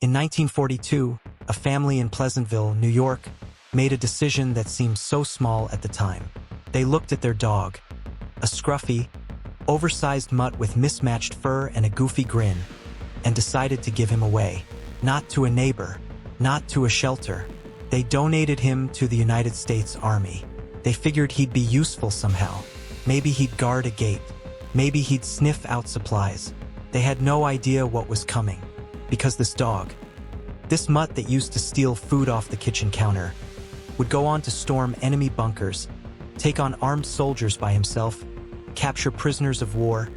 In 1942, a family in Pleasantville, New York, made a decision that seemed so small at the time. They looked at their dog, a scruffy, oversized mutt with mismatched fur and a goofy grin, and decided to give him away. Not to a neighbor, not to a shelter. They donated him to the United States Army. They figured he'd be useful somehow. Maybe he'd guard a gate. Maybe he'd sniff out supplies. They had no idea what was coming. Because this dog, this mutt that used to steal food off the kitchen counter, would go on to storm enemy bunkers, take on armed soldiers by himself, capture prisoners of war,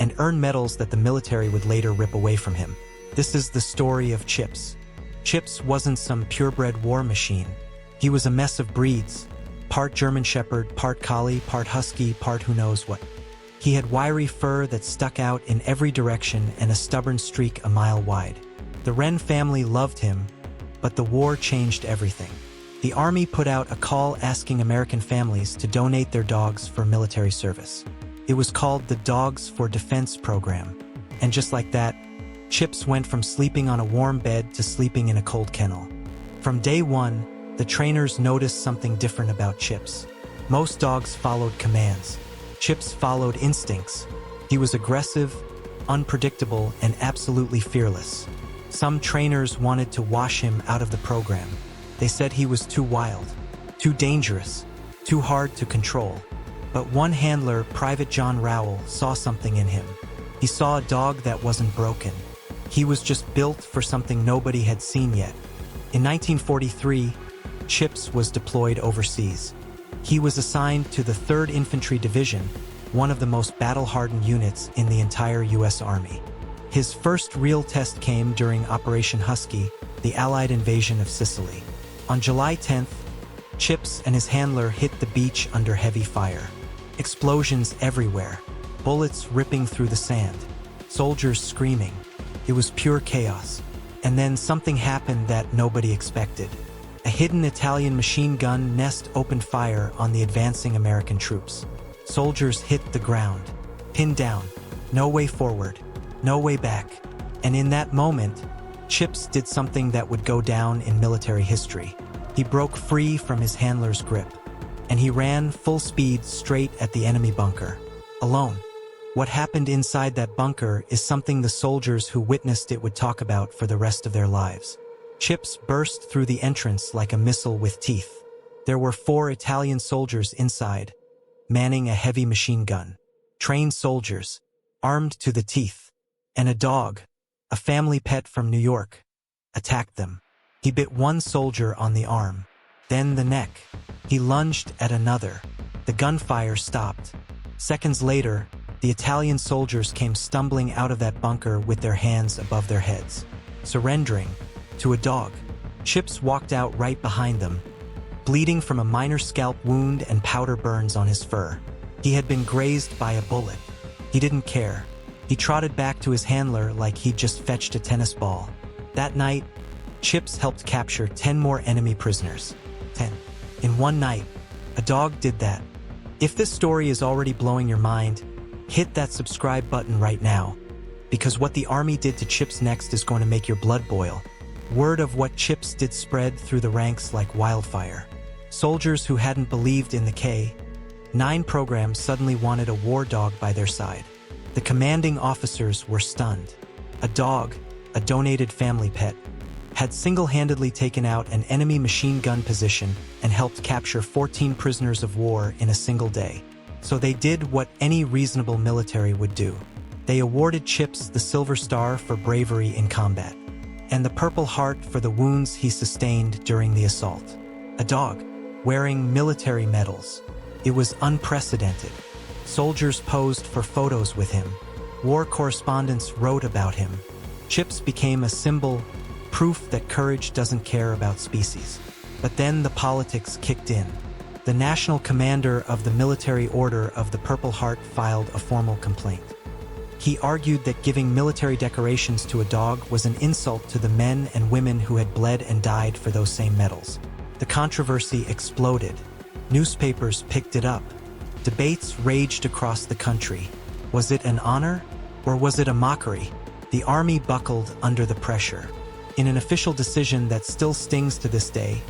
and earn medals that the military would later rip away from him. This is the story of Chips. Chips wasn't some purebred war machine. He was a mess of breeds, part German Shepherd, part Collie, part Husky, part who knows what. He had wiry fur that stuck out in every direction and a stubborn streak a mile wide. The Wren family loved him, but the war changed everything. The Army put out a call asking American families to donate their dogs for military service. It was called the Dogs for Defense program. And just like that, Chips went from sleeping on a warm bed to sleeping in a cold kennel. From day one, the trainers noticed something different about Chips. Most dogs followed commands. Chips followed instincts. He was aggressive, unpredictable, and absolutely fearless. Some trainers wanted to wash him out of the program. They said he was too wild, too dangerous, too hard to control. But one handler, Private John Rowell, saw something in him. He saw a dog that wasn't broken. He was just built for something nobody had seen yet. In 1943, Chips was deployed overseas. He was assigned to the 3rd Infantry Division, one of the most battle-hardened units in the entire U.S. Army. His first real test came during Operation Husky, the Allied invasion of Sicily. On July 10th, Chips and his handler hit the beach under heavy fire. Explosions everywhere, bullets ripping through the sand, soldiers screaming. It was pure chaos. And then something happened that nobody expected. A hidden Italian machine gun nest opened fire on the advancing American troops. Soldiers hit the ground, pinned down, no way forward, no way back. And in that moment, Chips did something that would go down in military history. He broke free from his handler's grip, and he ran full speed straight at the enemy bunker, alone. What happened inside that bunker is something the soldiers who witnessed it would talk about for the rest of their lives. Chips burst through the entrance like a missile with teeth. There were 4 Italian soldiers inside, manning a heavy machine gun. Trained soldiers, armed to the teeth. And a dog, a family pet from New York, attacked them. He bit one soldier on the arm, then the neck. He lunged at another. The gunfire stopped. Seconds later, the Italian soldiers came stumbling out of that bunker with their hands above their heads, surrendering to a dog. Chips walked out right behind them, bleeding from a minor scalp wound and powder burns on his fur. He had been grazed by a bullet. He didn't care. He trotted back to his handler like he'd just fetched a tennis ball. That night, Chips helped capture 10 more enemy prisoners. 10. In one night, a dog did that. If this story is already blowing your mind, hit that subscribe button right now, because what the Army did to Chips next is going to make your blood boil. Word of what Chips did spread through the ranks like wildfire. Soldiers who hadn't believed in the K-9 program suddenly wanted a war dog by their side. The commanding officers were stunned. A dog, a donated family pet, had single-handedly taken out an enemy machine gun position and helped capture 14 prisoners of war in a single day. So they did what any reasonable military would do. They awarded Chips the Silver Star for bravery in combat, and the Purple Heart for the wounds he sustained during the assault. A dog, wearing military medals. It was unprecedented. Soldiers posed for photos with him. War correspondents wrote about him. Chips became a symbol, proof that courage doesn't care about species. But then the politics kicked in. The national commander of the Military Order of the Purple Heart filed a formal complaint. He argued that giving military decorations to a dog was an insult to the men and women who had bled and died for those same medals. The controversy exploded. Newspapers picked it up. Debates raged across the country. Was it an honor, or was it a mockery? The Army buckled under the pressure. In an official decision that still stings to this day,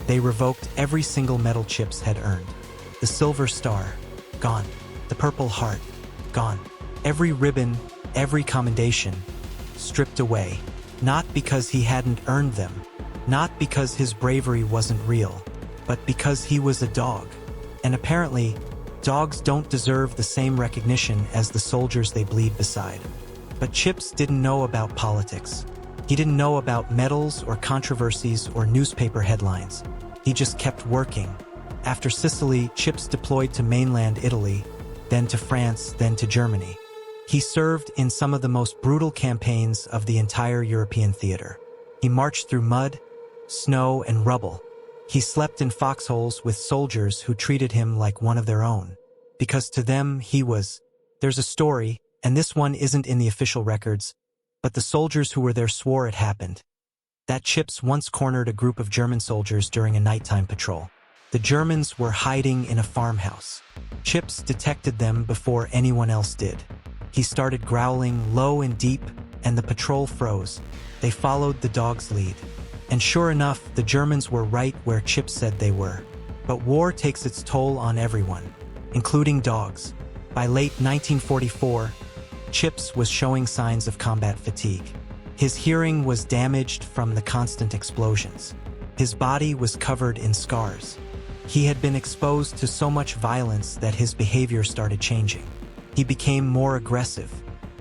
they revoked every single medal Chips had earned. The Silver Star, gone. The Purple Heart, gone. Every ribbon, every commendation, stripped away. Not because he hadn't earned them, not because his bravery wasn't real, but because he was a dog. And apparently, dogs don't deserve the same recognition as the soldiers they bleed beside. But Chips didn't know about politics. He didn't know about medals or controversies or newspaper headlines. He just kept working. After Sicily, Chips deployed to mainland Italy, then to France, then to Germany. He served in some of the most brutal campaigns of the entire European theater. He marched through mud, snow, and rubble. He slept in foxholes with soldiers who treated him like one of their own. Because to them, he was. There's a story, and this one isn't in the official records, but the soldiers who were there swore it happened. That Chips once cornered a group of German soldiers during a nighttime patrol. The Germans were hiding in a farmhouse. Chips detected them before anyone else did. He started growling low and deep, and the patrol froze. They followed the dog's lead. And sure enough, the Germans were right where Chips said they were. But war takes its toll on everyone, including dogs. By late 1944, Chips was showing signs of combat fatigue. His hearing was damaged from the constant explosions. His body was covered in scars. He had been exposed to so much violence that his behavior started changing. He became more aggressive,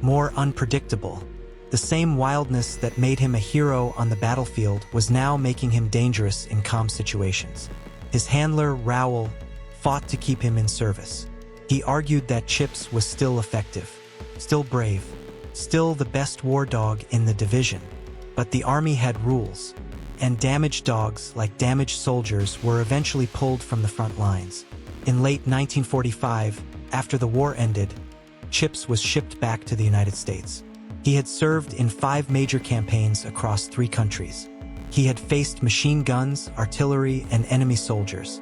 more unpredictable. The same wildness that made him a hero on the battlefield was now making him dangerous in calm situations. His handler, Raoul, fought to keep him in service. He argued that Chips was still effective, still brave, still the best war dog in the division. But the army had rules, and damaged dogs, like damaged soldiers, were eventually pulled from the front lines. In late 1945, after the war ended, Chips was shipped back to the United States. He had served in 5 major campaigns across 3 countries. He had faced machine guns, artillery, and enemy soldiers.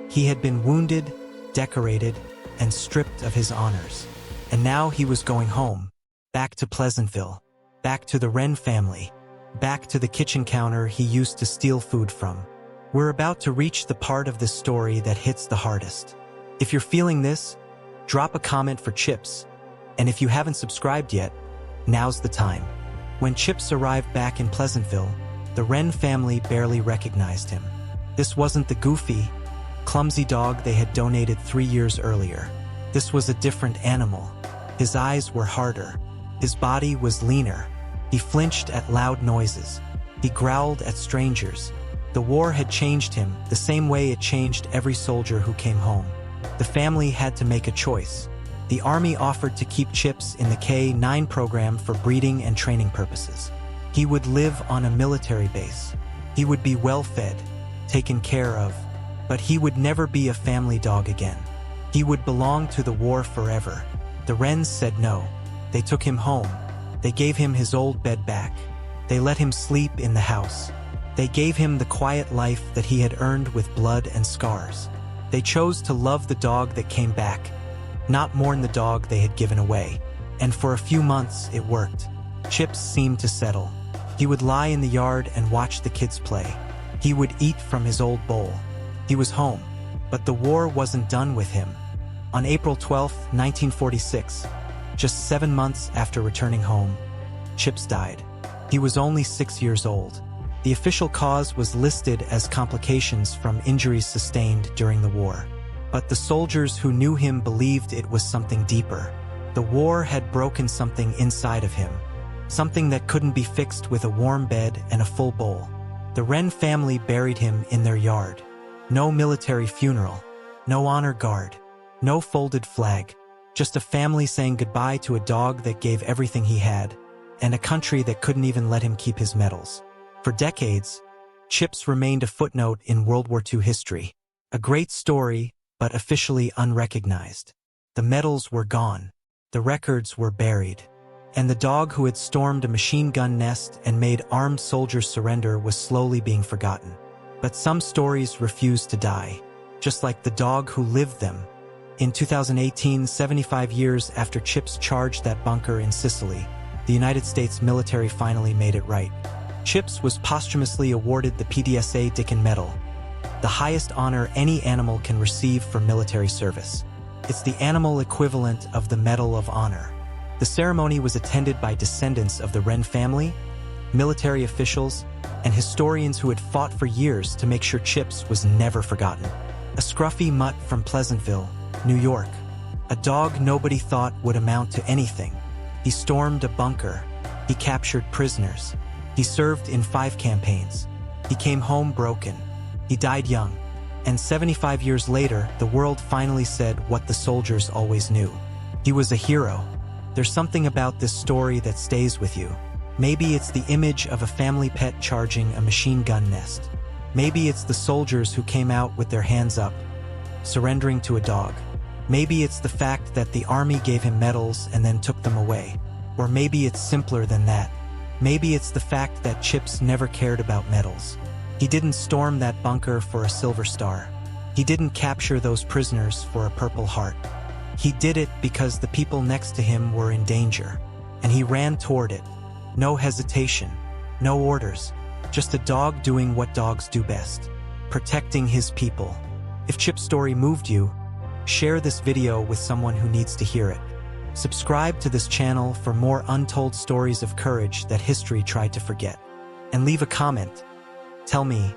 He had been wounded, decorated, and stripped of his honors. And now he was going home, back to Pleasantville, back to the Wren family, back to the kitchen counter he used to steal food from. We're about to reach the part of this story that hits the hardest. If you're feeling this, drop a comment for Chips. And if you haven't subscribed yet, now's the time. When Chips arrived back in Pleasantville, the Wren family barely recognized him. This wasn't the goofy, clumsy dog they had donated 3 years earlier. This was a different animal. His eyes were harder. His body was leaner. He flinched at loud noises. He growled at strangers. The war had changed him the same way it changed every soldier who came home. The family had to make a choice. The army offered to keep Chips in the K-9 program for breeding and training purposes. He would live on a military base. He would be well-fed, taken care of, but he would never be a family dog again. He would belong to the war forever. The Wrens said no. They took him home. They gave him his old bed back. They let him sleep in the house. They gave him the quiet life that he had earned with blood and scars. They chose to love the dog that came back, not mourn the dog they had given away. And for a few months, it worked. Chips seemed to settle. He would lie in the yard and watch the kids play. He would eat from his old bowl. He was home. But the war wasn't done with him. On April 12, 1946, just 7 months after returning home, Chips died. He was only 6 years old. The official cause was listed as complications from injuries sustained during the war. But the soldiers who knew him believed it was something deeper. The war had broken something inside of him, something that couldn't be fixed with a warm bed and a full bowl. The Wren family buried him in their yard. No military funeral, no honor guard, no folded flag, just a family saying goodbye to a dog that gave everything he had, and a country that couldn't even let him keep his medals. For decades, Chips remained a footnote in World War II history. A great story, but officially unrecognized. The medals were gone. The records were buried. And the dog who had stormed a machine gun nest and made armed soldiers surrender was slowly being forgotten. But some stories refused to die, just like the dog who lived them. In 2018, 75 years after Chips charged that bunker in Sicily, the United States military finally made it right. Chips was posthumously awarded the PDSA Dickin Medal, the highest honor any animal can receive for military service. It's the animal equivalent of the Medal of Honor. The ceremony was attended by descendants of the Wren family, military officials, and historians who had fought for years to make sure Chips was never forgotten. A scruffy mutt from Pleasantville, New York. A dog nobody thought would amount to anything. He stormed a bunker. He captured prisoners. He served in 5 campaigns. He came home broken. He died young. And 75 years later, the world finally said what the soldiers always knew. He was a hero. There's something about this story that stays with you. Maybe it's the image of a family pet charging a machine gun nest. Maybe it's the soldiers who came out with their hands up, surrendering to a dog. Maybe it's the fact that the army gave him medals and then took them away. Or maybe it's simpler than that. Maybe it's the fact that Chips never cared about medals. He didn't storm that bunker for a silver star. He didn't capture those prisoners for a Purple Heart. He did it because the people next to him were in danger, and he ran toward it. No hesitation, no orders, just a dog doing what dogs do best, protecting his people. If Chip's story moved you, share this video with someone who needs to hear it. Subscribe to this channel for more untold stories of courage that history tried to forget. And leave a comment. Tell me,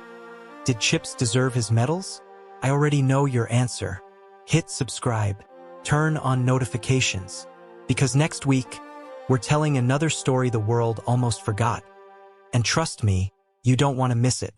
did Chips deserve his medals? I already know your answer. Hit subscribe, turn on notifications, because next week, we're telling another story the world almost forgot. And trust me, you don't want to miss it.